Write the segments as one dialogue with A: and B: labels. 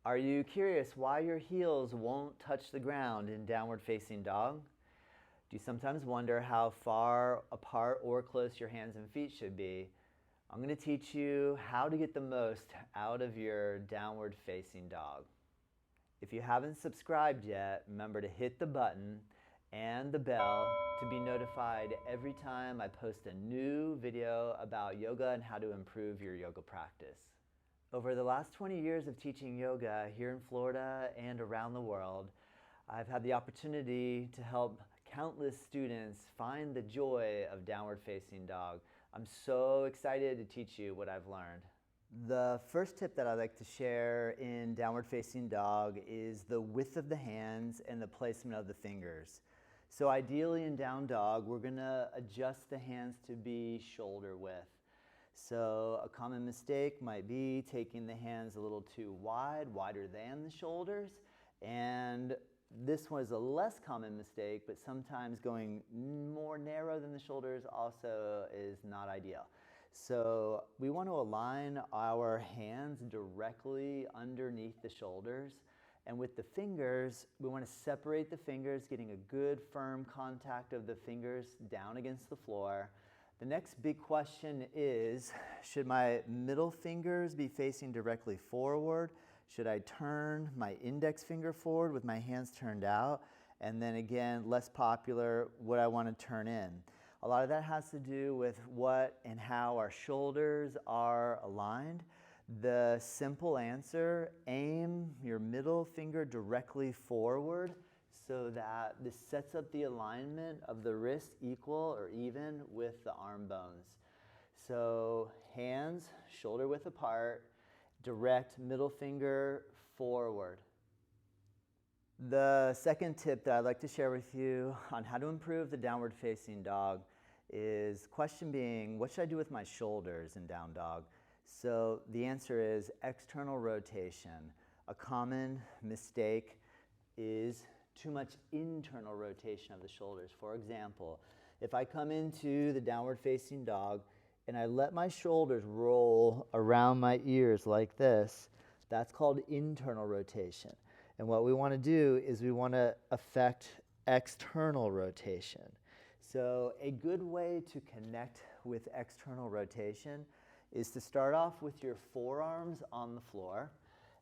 A: Are you curious why your heels won't touch the ground in downward facing dog? Do you sometimes wonder how far apart or close your hands and feet should be? I'm going to teach you how to get the most out of your downward facing dog. If you haven't subscribed yet, remember to hit the button and the bell to be notified every time I post a new video about yoga and how to improve your yoga practice. Over the last 20 years of teaching yoga here in Florida and around the world, I've had the opportunity to help countless students find the joy of downward facing dog. I'm so excited to teach you what I've learned. The first tip that I'd like to share in downward facing dog is the width of the hands and the placement of the fingers. So ideally in down dog, we're going to adjust the hands to be shoulder width. So a common mistake might be taking the hands a little too wide, wider than the shoulders, and this one is a less common mistake, but sometimes going more narrow than the shoulders also is not ideal. So we want to align our hands directly underneath the shoulders, and with the fingers, we want to separate the fingers, getting a good firm contact of the fingers down against the floor. The next big question is, should my middle fingers be facing directly forward? Should I turn my index finger forward with my hands turned out? And then again, less popular, what I want to turn in. A lot of that has to do with what and how our shoulders are aligned. The simple answer, aim your middle finger directly forward so that this sets up the alignment of the wrist equal or even with the arm bones. So hands shoulder width apart, direct middle finger forward. The second tip that I'd like to share with you on how to improve the downward facing dog is question being, what should I do with my shoulders in down dog? So the answer is external rotation. A common mistake is too much internal rotation of the shoulders. For example, if I come into the downward facing dog and I let my shoulders roll around my ears like this, that's called internal rotation. And what we want to do is we want to affect external rotation. So a good way to connect with external rotation is to start off with your forearms on the floor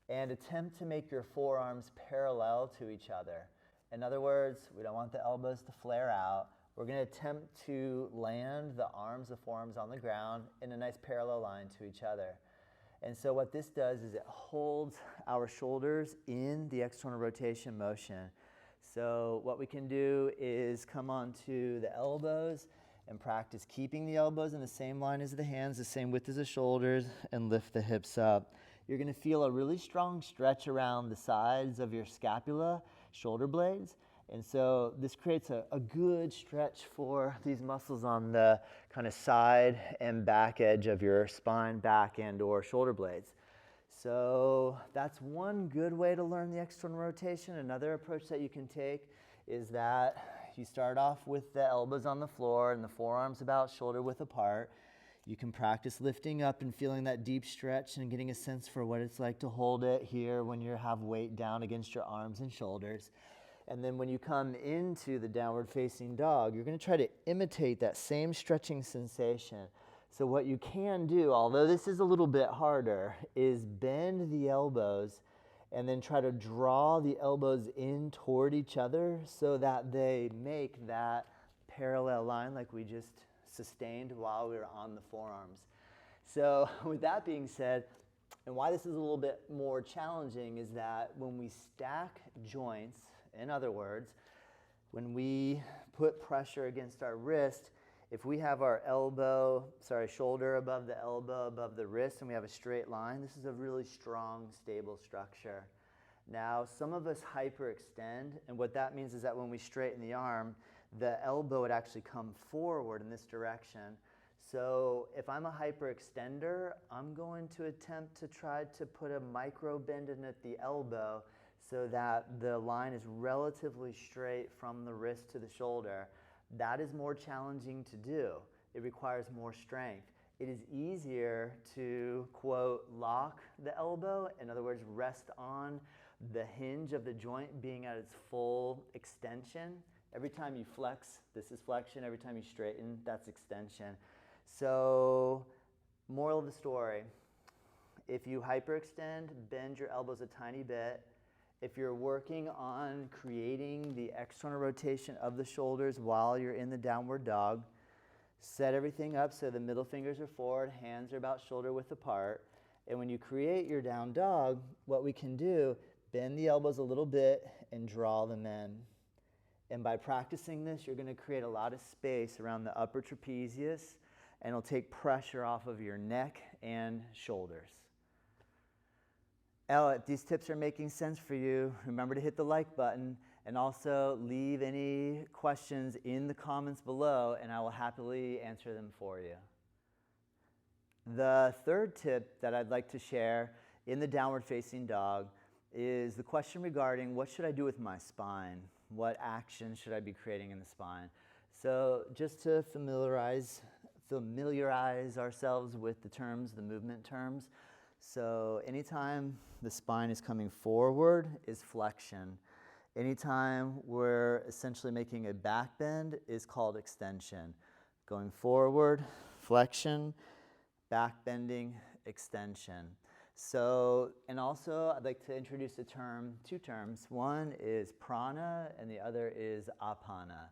A: and attempt to make your forearms parallel to each other. In other words, we don't want the elbows to flare out. We're going to attempt to land the arms, the forearms on the ground in a nice parallel line to each other. And so what this does is it holds our shoulders in the external rotation motion. So what we can do is come onto the elbows and practice keeping the elbows in the same line as the hands, the same width as the shoulders, and lift the hips up. You're going to feel a really strong stretch around the sides of your scapula, shoulder blades, and so this creates a good stretch for these muscles on the kind of side and back edge of your spine, back and or shoulder blades. So that's one good way to learn the external rotation. Another approach that you can take is that you start off with the elbows on the floor and the forearms about shoulder width apart. You can practice lifting up and feeling that deep stretch and getting a sense for what it's like to hold it here when you have weight down against your arms and shoulders. And then when you come into the downward facing dog, you're going to try to imitate that same stretching sensation. So what you can do, although this is a little bit harder, is bend the elbows and then try to draw the elbows in toward each other so that they make that parallel line like we just sustained while we were on the forearms. So with that being said, and why this is a little bit more challenging is that when we stack joints, in other words, when we put pressure against our wrist, if we have our shoulder above the elbow, above the wrist, and we have a straight line, this is a really strong, stable structure. Now, some of us hyperextend, and what that means is that when we straighten the arm, the elbow would actually come forward in this direction. So if I'm a hyperextender, I'm going to attempt to try to put a micro bend in at the elbow so that the line is relatively straight from the wrist to the shoulder. That is more challenging to do. It requires more strength. it is easier to, quote, lock the elbow, in other words, rest on the hinge of the joint being at its full extension. Every time you flex, this is flexion. Every time you straighten, that's extension. So, moral of the story, if you hyperextend, bend your elbows a tiny bit. If you're working on creating the external rotation of the shoulders while you're in the downward dog, set everything up so the middle fingers are forward, hands are about shoulder width apart. And when you create your down dog, what we can do, bend the elbows a little bit and draw them in. And by practicing this, you're going to create a lot of space around the upper trapezius, and it'll take pressure off of your neck and shoulders. If these tips are making sense for you, remember to hit the like button and also leave any questions in the comments below, and I will happily answer them for you. The third tip that I'd like to share in the downward facing dog is the question regarding what should I do with my spine? What action should I be creating in the spine? So just to familiarize ourselves with the terms, the movement terms. So anytime the spine is coming forward is flexion. Anytime we're essentially making a back bend is called extension. Going forward, flexion, back bending, extension. So, and also I'd like to introduce two terms. One is prana and the other is apana.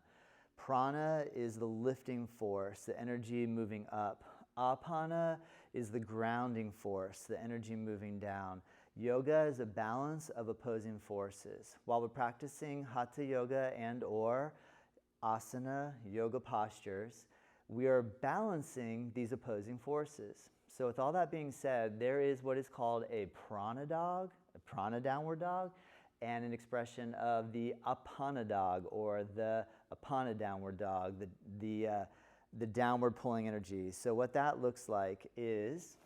A: Prana is the lifting force, the energy moving up. Apana is the grounding force, the energy moving down. Yoga is a balance of opposing forces. While we're practicing hatha yoga and or asana, yoga postures, we are balancing these opposing forces. So with all that being said, there is what is called a prana dog, a prana downward dog, and an expression of the apana dog or the apana downward dog, the downward pulling energy. So what that looks like is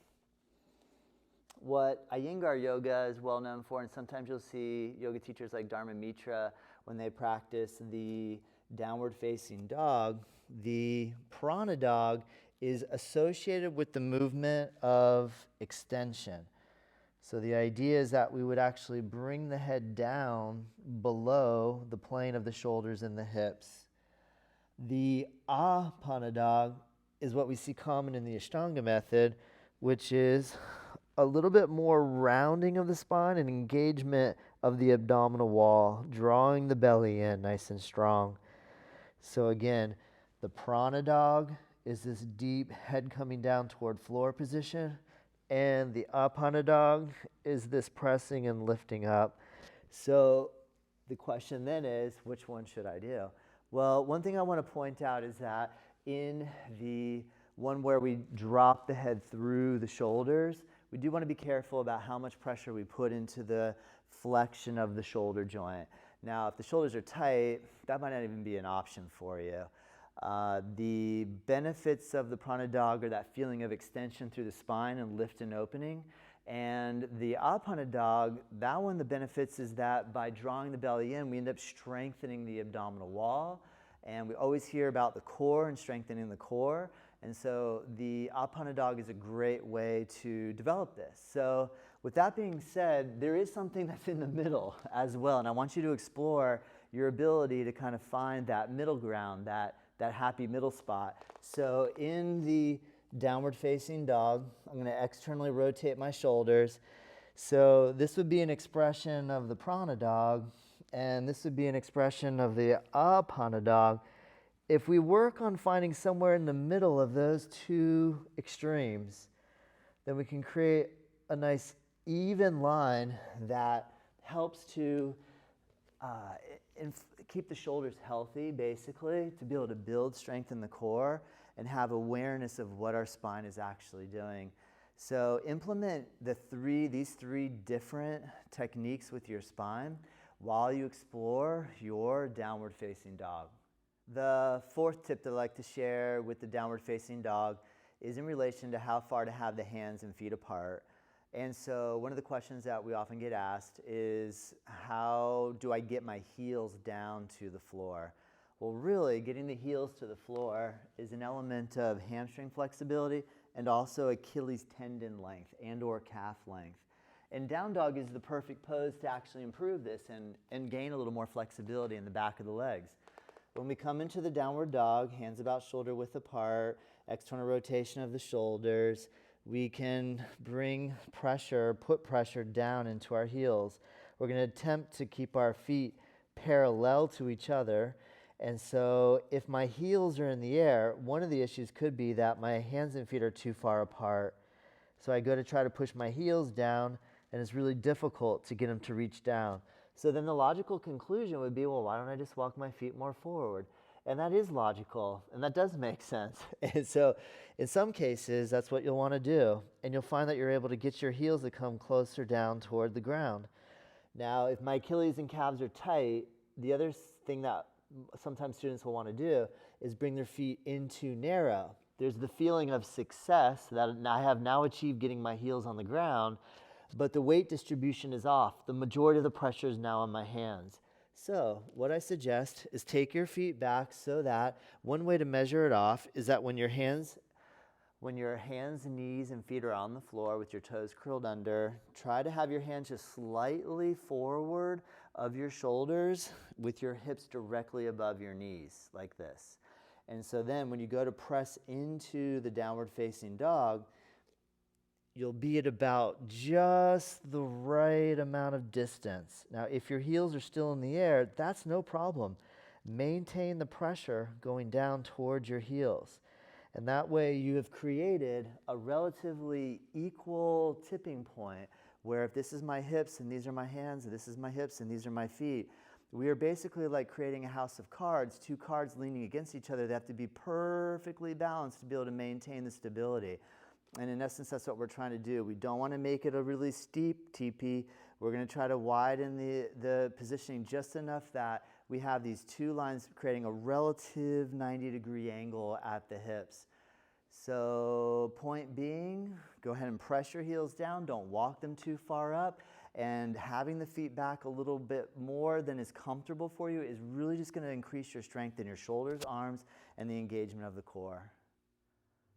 A: what Iyengar yoga is well known for, and sometimes you'll see yoga teachers like Dharma Mitra, when they practice the downward facing dog, the prana dog is associated with the movement of extension. So the idea is that we would actually bring the head down below the plane of the shoulders and the hips. The apana dog is what we see common in the Ashtanga method, which is a little bit more rounding of the spine and engagement of the abdominal wall, drawing the belly in nice and strong. So again, the prana dog is this deep head coming down toward floor position, and the apana dog is this pressing and lifting up. So the question then is, which one should I do? Well, one thing I want to point out is that in the one where we drop the head through the shoulders, we do want to be careful about how much pressure we put into the flexion of the shoulder joint. Now, if the shoulders are tight, that might not even be an option for you. The benefits of the prana dog are that feeling of extension through the spine and lift and opening. And the apana dog, that one, the benefits is that by drawing the belly in, we end up strengthening the abdominal wall. And we always hear about the core and strengthening the core. And so the apana dog is a great way to develop this. So with that being said, there is something that's in the middle as well. And I want you to explore your ability to kind of find that middle ground, that happy middle spot. So in the downward facing dog, I'm going to externally rotate my shoulders. So this would be an expression of the prana dog, and this would be an expression of the apana dog. If we work on finding somewhere in the middle of those two extremes, then we can create a nice even line that helps to keep the shoulders healthy, basically, to be able to build strength in the core and have awareness of what our spine is actually doing. So implement these three different techniques with your spine while you explore your downward facing dog. The fourth tip that I'd like to share with the downward facing dog is in relation to how far to have the hands and feet apart. And so one of the questions that we often get asked is, how do I get my heels down to the floor? Well, really, getting the heels to the floor is an element of hamstring flexibility and also Achilles tendon length and or calf length. And down dog is the perfect pose to actually improve this and gain a little more flexibility in the back of the legs. When we come into the downward dog, hands about shoulder width apart, external rotation of the shoulders, we can bring pressure, put pressure down into our heels. We're going to attempt to keep our feet parallel to each other. And so if my heels are in the air, one of the issues could be that my hands and feet are too far apart. So I go to try to push my heels down, and it's really difficult to get them to reach down. So then the logical conclusion would be, well, why don't I just walk my feet more forward? And that is logical, and that does make sense. And so in some cases, that's what you'll want to do. And you'll find that you're able to get your heels to come closer down toward the ground. Now, if my Achilles and calves are tight, the other thing that sometimes students will want to do is bring their feet into narrow. There's the feeling of success that I have now achieved getting my heels on the ground, but the weight distribution is off. The majority of the pressure is now on my hands. So what I suggest is take your feet back so that one way to measure it off is that when your hands, knees, and feet are on the floor with your toes curled under, try to have your hands just slightly forward of your shoulders with your hips directly above your knees, like this. And so then when you go to press into the downward facing dog, you'll be at about just the right amount of distance. Now, if your heels are still in the air, that's no problem. Maintain the pressure going down towards your heels. And that way you have created a relatively equal tipping point where if this is my hips and these are my hands, and this is my hips and these are my feet, we are basically like creating a house of cards, two cards leaning against each other. They have to be perfectly balanced to be able to maintain the stability. And in essence, that's what we're trying to do. We don't want to make it a really steep TP. We're going to try to widen the positioning just enough that we have these two lines creating a relative 90-degree angle at the hips. So point being, go ahead and press your heels down. Don't walk them too far up. And having the feet back a little bit more than is comfortable for you is really just going to increase your strength in your shoulders, arms, and the engagement of the core.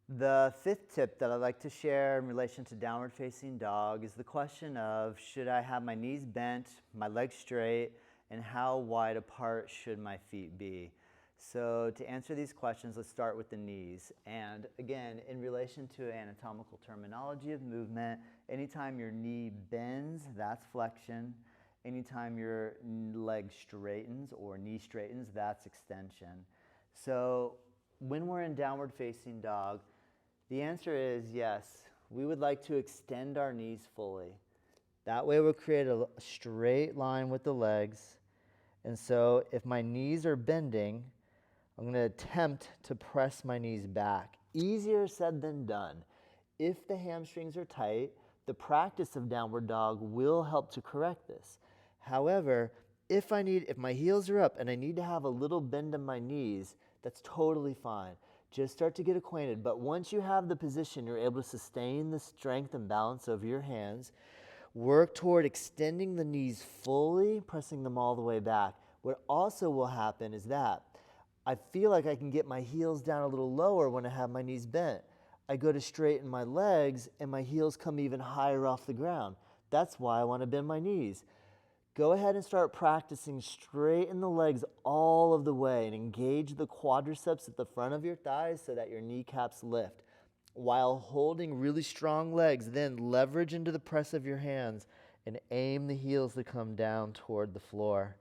A: The fifth tip that I'd like to share in relation to downward facing dog is the question of, should I have my knees bent, my legs straight, and how wide apart should my feet be? So to answer these questions, let's start with the knees. And again, in relation to anatomical terminology of movement, anytime your knee bends, that's flexion. Anytime your leg straightens or knee straightens, that's extension. So when we're in downward facing dog, the answer is yes, we would like to extend our knees fully. That way we'll create a straight line with the legs. And so if my knees are bending, I'm going to attempt to press my knees back. Easier said than done. If the hamstrings are tight, the practice of downward dog will help to correct this. However, if my heels are up and I need to have a little bend in my knees, that's totally fine. Just start to get acquainted. But once you have the position, you're able to sustain the strength and balance of your hands. Work toward extending the knees fully, pressing them all the way back. What also will happen is that I feel like I can get my heels down a little lower when I have my knees bent. I go to straighten my legs and my heels come even higher off the ground. That's why I want to bend my knees. Go ahead and start practicing straighten the legs all of the way and engage the quadriceps at the front of your thighs so that your kneecaps lift. While holding really strong legs, then leverage into the press of your hands and aim the heels to come down toward the floor.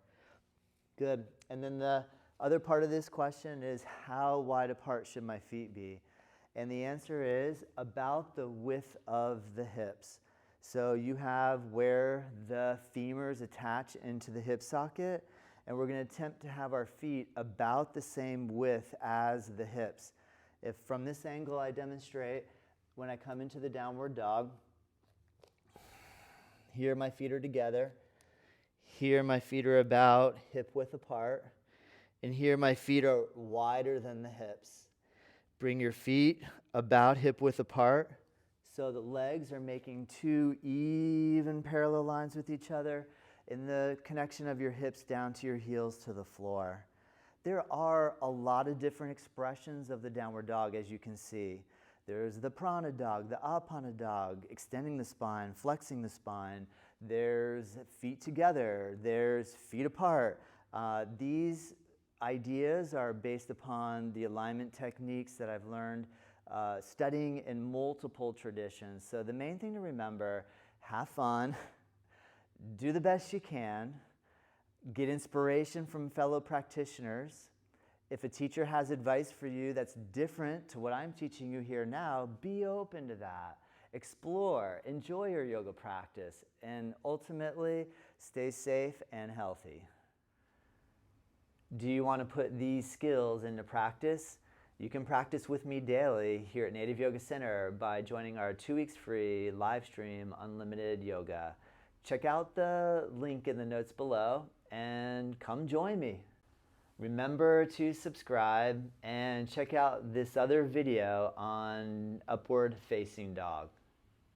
A: Good. And then the other part of this question is, how wide apart should my feet be? And the answer is about the width of the hips. So you have where the femurs attach into the hip socket, and we're going to attempt to have our feet about the same width as the hips. If from this angle I demonstrate, when I come into the downward dog, here my feet are together, here my feet are about hip width apart, and here my feet are wider than the hips. Bring your feet about hip width apart, so the legs are making two even parallel lines with each other in the connection of your hips down to your heels to the floor. There are a lot of different expressions of the downward dog, as you can see. There's the prana dog, the apana dog, extending the spine, flexing the spine. There's feet together, there's feet apart. These ideas are based upon the alignment techniques that I've learned studying in multiple traditions. So the main thing to remember, have fun, do the best you can, get inspiration from fellow practitioners. If a teacher has advice for you that's different to what I'm teaching you here now, be open to that. Explore, enjoy your yoga practice, and ultimately stay safe and healthy. Do you want to put these skills into practice? You can practice with me daily here at Native Yoga Center by joining our 2 weeks free live stream unlimited yoga. Check out the link in the notes below and come join me. Remember to subscribe and check out this other video on upward facing dog.